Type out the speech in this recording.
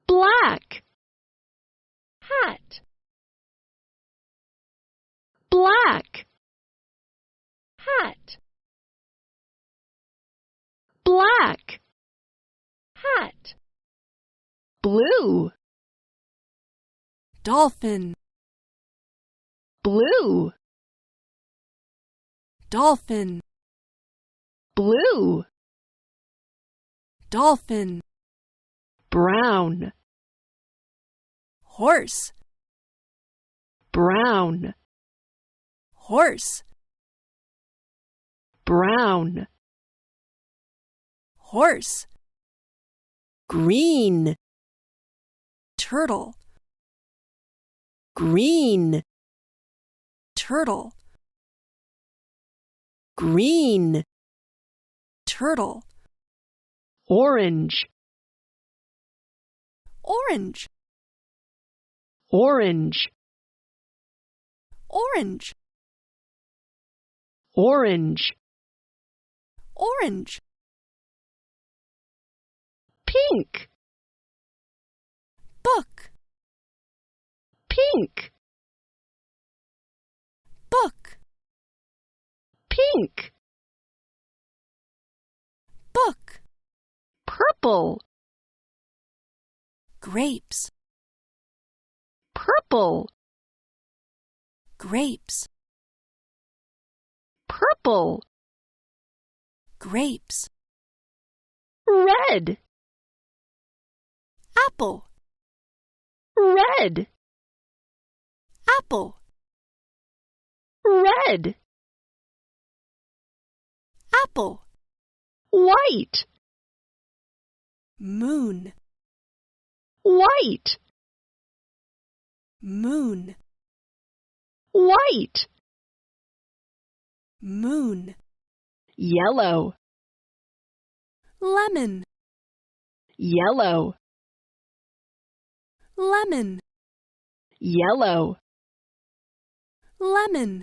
black, hat, black, hat, black, hat, blue, dolphin, blue, dolphin, blue, dolphin, brown, horse, brown, horse, brown, horse, green, turtle, green, turtle, green, turtle, orange, orange, orange, orange, orange, orange, pink, book, pink, book, pink, book, purple, grapes, purple, grapes, purple, grapes, red, apple, red, apple, red, apple, white, moon, white, moon, white, moon, yellow, lemon, yellow, lemon, yellow, lemon,